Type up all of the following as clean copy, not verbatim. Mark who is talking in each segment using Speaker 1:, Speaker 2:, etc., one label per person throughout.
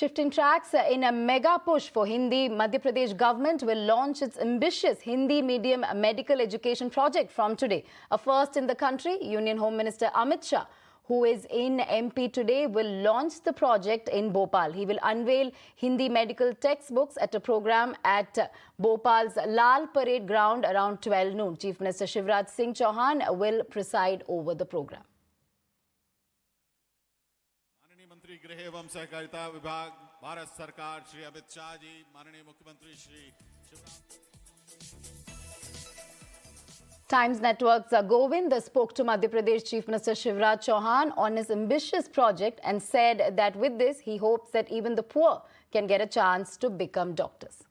Speaker 1: Shifting tracks, in a mega push for Hindi, Madhya Pradesh government will launch its ambitious Hindi medium medical education project from today. A first in the country, Union Home Minister Amit Shah, who is in MP today, will launch the project in Bhopal. He will unveil Hindi medical textbooks at a program at Bhopal's Lal Parade ground around 12 noon. Chief Minister Shivraj Singh Chauhan will preside over the program.
Speaker 2: मंत्री गृह एवं सहकारिता विभाग भारत सरकार श्री अमित शाह जी, माननीय मुख्यमंत्री Shri
Speaker 1: Times Network's Govind spoke to Madhya Pradesh Chief Minister Shivraj Chauhan on his ambitious project and said that with this he hopes that even the poor can get a chance to become doctors.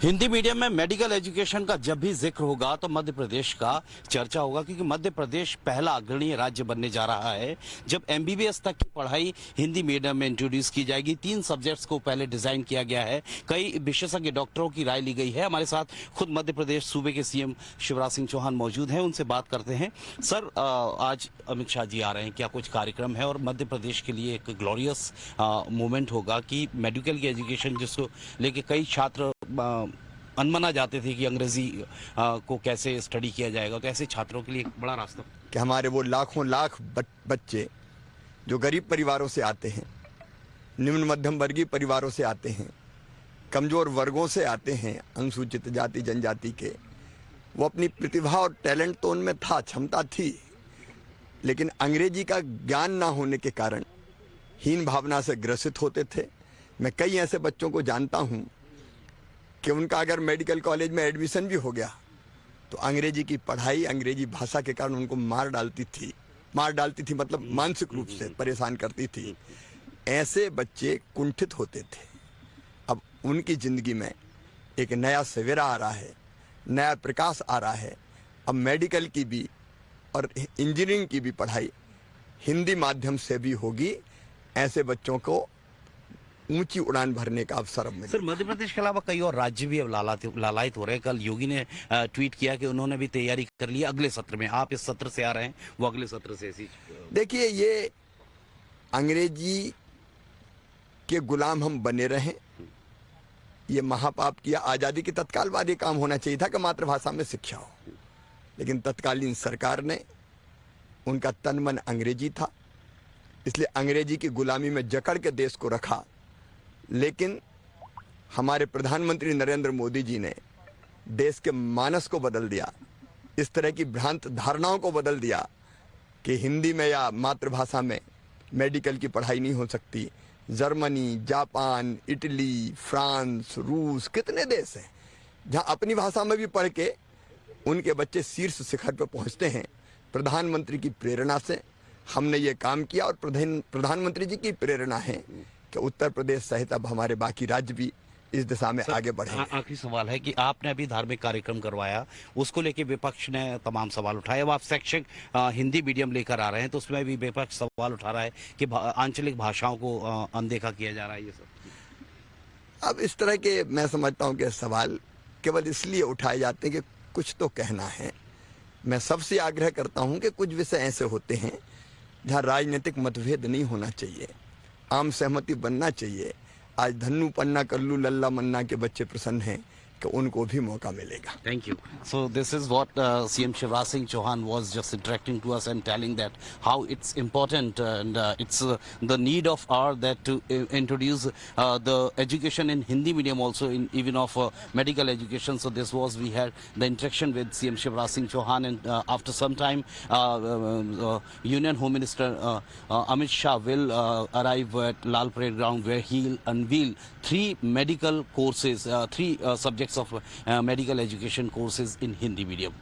Speaker 3: Hindi medium में medical education का जब भी जिक्र होगा तो मध्य प्रदेश का चर्चा होगा, क्योंकि मध्य प्रदेश पहला अग्रणी राज्य बनने जा रहा है जब एमबीबीएस तक की पढ़ाई हिंदी मीडियम में इंट्रोड्यूस की जाएगी। 3 सब्जेक्ट्स को पहले डिजाइन किया गया है, कई विशेषज्ञ डॉक्टरों की राय ली गई है। हमारे साथ खुद मध्य प्रदेश सूबे के सीएम शिवराज सिंह चौहान मौजूद हैं, उनसे बात करते हैं। सर, आज अमित शाह जी आ रहे हैं, क्या कुछ कार्यक्रम है और मध्य प्रदेश के लिए एक ग्लोरियस मोमेंट होगा कि मेडिकल की एजुकेशन जिसको लेके कई छात्र अनमना जाते थे कि अंग्रेजी को कैसे स्टडी किया जाएगा, तो ऐसे छात्रों के लिए एक बड़ा रास्ता
Speaker 4: कि हमारे वो लाखों लाख बच्चे जो गरीब परिवारों से आते हैं, निम्न मध्यम वर्गीय परिवारों से आते हैं, कमजोर वर्गों से आते हैं, अनुसूचित जाति जनजाति के, वो अपनी प्रतिभा और टैलेंट तो उनमें था, क्षमता थी, लेकिन अंग्रेजी का ज्ञान ना होने के कारण हीन भावना से ग्रसित होते थे। मैं कई ऐसे बच्चों को जानता हूँ कि उनका अगर मेडिकल कॉलेज में एडमिशन भी हो गया तो अंग्रेजी की पढ़ाई, अंग्रेजी भाषा के कारण उनको मार डालती थी, मतलब मानसिक रूप से परेशान करती थी। ऐसे बच्चे कुंठित होते थे। अब उनकी जिंदगी में एक नया सवेरा आ रहा है, नया प्रकाश आ रहा है। अब मेडिकल की भी और इंजीनियरिंग की भी पढ़ाई हिंदी माध्यम से भी होगी। ऐसे बच्चों को ऊंची उड़ान भरने का अवसर मिले।
Speaker 3: सर, मध्य प्रदेश के अलावा कई और राज्य भी अब लालायित हो रहे हैं। कल योगी ने ट्वीट किया कि उन्होंने भी तैयारी कर ली अगले सत्र में। आप इस सत्र से आ रहे हैं, वो अगले सत्र से ऐसी।
Speaker 4: देखिए, ये अंग्रेजी के गुलाम हम बने रहे, ये महापाप किया। आजादी के तत्काल बाद ये काम होना चाहिए था कि मातृभाषा में शिक्षा हो, लेकिन तत्कालीन सरकार ने, उनका तन मन अंग्रेजी था, इसलिए अंग्रेजी की गुलामी में जकड़ के देश को रखा। लेकिन हमारे प्रधानमंत्री नरेंद्र मोदी जी ने देश के मानस को बदल दिया, इस तरह की भ्रांत धारणाओं को बदल दिया कि हिंदी में या मातृभाषा में मेडिकल की पढ़ाई नहीं हो सकती। जर्मनी, जापान, इटली, फ्रांस, रूस, कितने देश हैं जहां अपनी भाषा में भी पढ़ के उनके बच्चे शीर्ष शिखर पर पहुंचते हैं। प्रधानमंत्री की प्रेरणा से हमने ये काम किया और प्रधानमंत्री जी की प्रेरणा है कि उत्तर प्रदेश सहित अब हमारे बाकी राज्य भी इस दिशा में आगे बढ़े।
Speaker 3: आखिरी सवाल है कि आपने अभी धार्मिक कार्यक्रम करवाया, उसको लेके विपक्ष ने तमाम सवाल उठाए। अब आप शैक्षिक हिंदी मीडियम लेकर आ रहे हैं तो उसमें भी विपक्ष सवाल उठा रहा है कि आंचलिक भाषाओं को अनदेखा किया जा रहा है। ये सब
Speaker 4: अब इस तरह के मैं समझता हूँ कि सवाल केवल इसलिए उठाए जाते हैं कि कुछ तो कहना है। मैं सबसे आग्रह करता हूँ कि कुछ विषय ऐसे होते हैं जहाँ राजनीतिक मतभेद नहीं होना चाहिए, आम सहमति बनना चाहिए। आज धन्नू पन्ना कल्लू लल्ला मन्ना के बच्चे प्रसन्न हैं कि उनको भी मौका मिलेगा।
Speaker 3: Thank you. So this is what CM Shivraj Singh Chauhan was just interacting to us and telling that how it's important and it's the need of our that to introduce the education in Hindi medium also in even of medical education. So this was we had the interaction with CM Shivraj Singh Chauhan, and after some time Union Home Minister Amit Shah will arrive at Lal Parade ground where he'll unveil 3 medical courses, 3 subjects of medical education courses in Hindi medium.